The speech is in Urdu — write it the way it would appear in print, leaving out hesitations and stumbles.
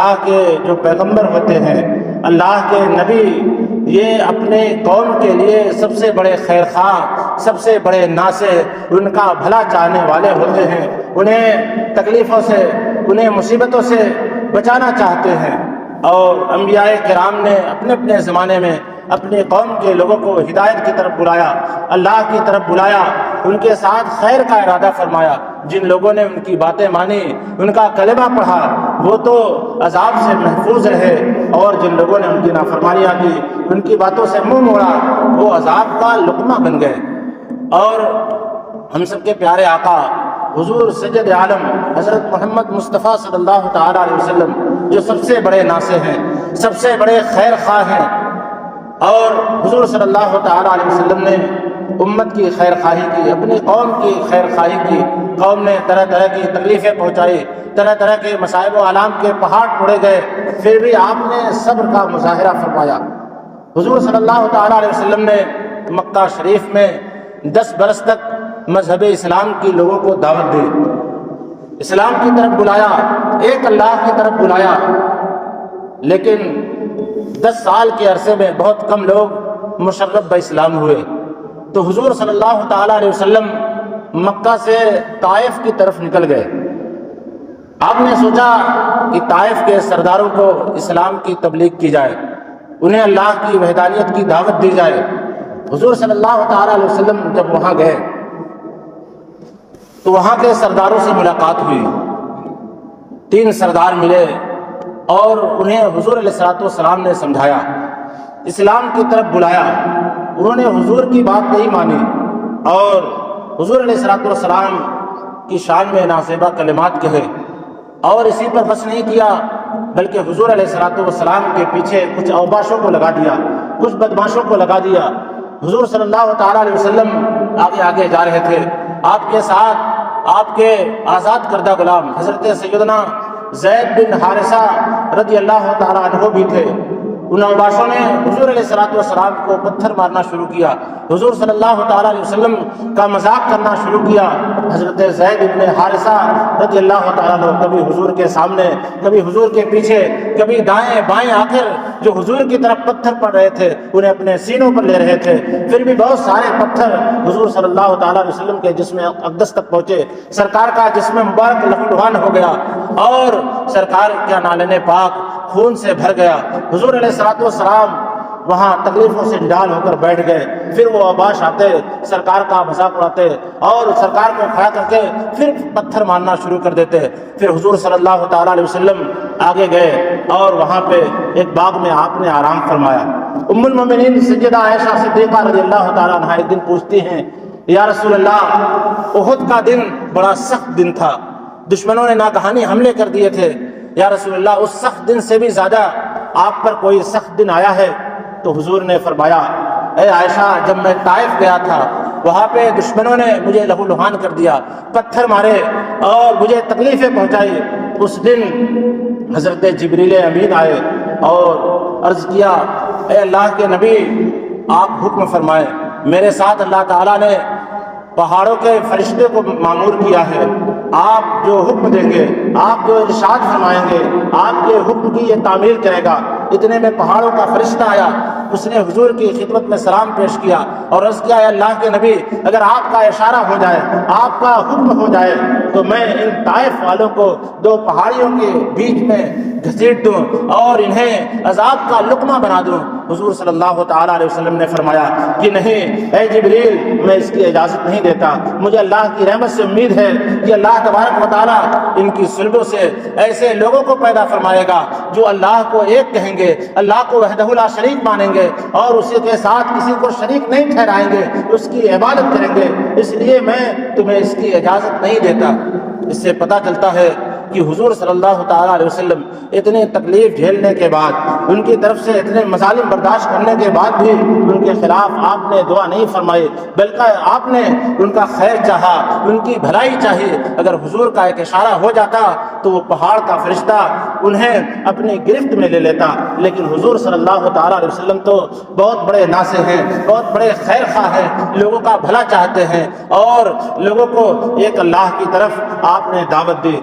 اللہ کے جو پیغمبر ہوتے ہیں، اللہ کے نبی، یہ اپنے قوم کے لیے سب سے بڑے خیر خواہ، سب سے بڑے ناصح، ان کا بھلا چاہنے والے ہوتے ہیں، انہیں تکلیفوں سے، انہیں مصیبتوں سے بچانا چاہتے ہیں۔ اور انبیاء کرام نے اپنے اپنے زمانے میں اپنی قوم کے لوگوں کو ہدایت کی طرف بلایا، اللہ کی طرف بلایا، ان کے ساتھ خیر کا ارادہ فرمایا۔ جن لوگوں نے ان کی باتیں مانی، ان کا کلمہ پڑھا، وہ تو عذاب سے محفوظ رہے، اور جن لوگوں نے ان کی نافرمانیاں کی، ان کی باتوں سے منہ موڑا، وہ عذاب کا لقمہ بن گئے۔ اور ہم سب کے پیارے آقا حضور سید عالم حضرت محمد مصطفیٰ صلی اللہ تعالیٰ علیہ وسلم، جو سب سے بڑے ناصح ہیں، سب سے بڑے خیر خواہ ہیں، اور حضور صلی اللہ تعالیٰ علیہ وسلم نے امت کی خیر خواہی کی، اپنی قوم کی خیر خواہی کی۔ قوم نے طرح طرح کی تکلیفیں پہنچائی، طرح طرح کے مصائب و آلام کے پہاڑ توڑے گئے، پھر بھی آپ نے صبر کا مظاہرہ فرمایا۔ حضور صلی اللہ تعالیٰ علیہ وسلم نے مکہ شریف میں 10 برس تک مذہب اسلام کی لوگوں کو دعوت دی، اسلام کی طرف بلایا، ایک اللہ کی طرف بلایا، لیکن 10 سال کے عرصے میں بہت کم لوگ مشرف باسلام ہوئے۔ تو حضور صلی اللہ تعالیٰ علیہ وسلم مکہ سے طائف کی طرف نکل گئے۔ آپ نے سوچا کہ طائف کے سرداروں کو اسلام کی تبلیغ کی جائے، انہیں اللہ کی وحدانیت کی دعوت دی جائے۔ حضور صلی اللہ تعالیٰ علیہ وسلم جب وہاں گئے تو وہاں کے سرداروں سے ملاقات ہوئی۔ 3 سردار ملے اور انہیں حضور علیہ الصلوۃ والسلام نے سمجھایا، اسلام کی طرف بلایا۔ انہوں نے حضور کی بات نہیں مانی اور حضور علیہ الصلوۃ والسلام کی شان میں نازیبہ کلمات کہے، اور اسی پر بس نہیں کیا بلکہ حضور علیہ الصلوۃ والسلام کے پیچھے کچھ اوباشوں کو لگا دیا، کچھ بدماشوں کو لگا دیا۔ حضور صلی اللہ تعالیٰ علیہ وسلم آگے آگے جا رہے تھے، آپ کے ساتھ آپ کے آزاد کردہ غلام حضرت سیدنا زید بن حارثہ رضی اللہ تعالیٰ عنہ بھی تھے۔ ان اوباشوں نے حضور علیہ الصلوۃ والسلام کو پتھر مارنا شروع کیا، حضور صلی اللہ تعالیٰ علیہ وسلم کا مذاق کرنا شروع کیا۔ حضرت زید بن حارثہ رضی اللہ تعالیٰ عنہ کبھی حضور کے سامنے، کبھی حضور کے پیچھے، کبھی دائیں بائیں، آخر جو حضور کی طرف پتھر پڑ رہے تھے انہیں اپنے سینوں پر لے رہے تھے۔ پھر بھی بہت سارے پتھر حضور صلی اللہ تعالیٰ علیہ وسلم کے جسم اقدس تک پہنچے، سرکار کا جسم مبارک لہولہان ہو گیا اور سرکار کا نالن پاک خون سے بھر گیا۔ حضور علیہ الصلوۃ والسلام وہاں تکلیفوں سے نڈال ہو کر بیٹھ گئے۔ پھر وہ اوباش آتے، سرکار کا مذاق اڑاتے اور سرکار کو کھڑا کر کے پھر پتھر مارنا شروع کر دیتے۔ پھر حضور صلی اللہ تعالیٰ علیہ وسلم آگے گئے اور وہاں پہ ایک باغ میں آپ نے آرام فرمایا۔ ام المومنین سیدہ عائشہ صدیقہ رضی اللہ تعالیٰ عنہا ایک دن پوچھتی ہیں، یا رسول اللہ، احد کا دن بڑا سخت دن تھا، دشمنوں نے ناگہانی حملے کر دیے تھے، یا رسول اللہ اس سخت دن سے بھی زیادہ آپ پر کوئی سخت دن آیا ہے؟ تو حضور نے فرمایا، اے عائشہ، جب میں طائف گیا تھا وہاں پہ دشمنوں نے مجھے لہو لہان کر دیا، پتھر مارے اور مجھے تکلیفیں پہنچائی۔ اس دن حضرت جبریل امین آئے اور عرض کیا، اے اللہ کے نبی، آپ حکم فرمائیں۔ میرے ساتھ اللہ تعالیٰ نے پہاڑوں کے فرشتے کو معمور کیا ہے، آپ جو حکم دیں گے، آپ جو ارشاد فرمائیں گے، آپ کے حکم کی یہ تعمیل کرے گا۔ اتنے میں پہاڑوں کا فرشتہ آیا، اس نے حضور کی خدمت میں سلام پیش کیا اور عرض کیا، اے اللہ کے نبی، اگر آپ کا اشارہ ہو جائے، آپ کا حکم ہو جائے تو میں ان طائف والوں کو 2 پہاڑیوں کے بیچ میں گھسیٹ دوں اور انہیں عذاب کا لقمہ بنا دوں۔ حضور صلی اللہ تعالیٰ علیہ وسلم نے فرمایا کہ نہیں اے جبریل، میں اس کی اجازت نہیں دیتا، مجھے اللہ کی رحمت سے امید ہے کہ اللہ تبارک و تعالیٰ ان کی صلبوں سے ایسے لوگوں کو پیدا فرمائے گا جو اللہ کو ایک کہیں گے، اللہ کو وحدہ لا شریک مانیں گے اور اسی کے ساتھ کسی کو شریک نہیں ٹھہرائیں گے، اس کی عبادت کریں گے۔ اس لیے میں تمہیں اس کی اجازت نہیں دیتا۔ اس سے پتہ چلتا ہے کہ حضور صلی اللہ تعالیٰ علیہ وسلم اتنی تکلیف جھیلنے کے بعد، ان کی طرف سے اتنے مظالم برداشت کرنے کے بعد بھی ان کے خلاف آپ نے دعا نہیں فرمائی، بلکہ آپ نے ان کا خیر چاہا، ان کی بھلائی چاہی۔ اگر حضور کا ایک اشارہ ہو جاتا تو وہ پہاڑ کا فرشتہ انہیں اپنی گرفت میں لے لیتا، لیکن حضور صلی اللہ تعالیٰ علیہ وسلم تو بہت بڑے ناصح ہیں، بہت بڑے خیر خواہ ہیں، لوگوں کا بھلا چاہتے ہیں اور لوگوں کو ایک اللہ کی طرف آپ نے دعوت دی۔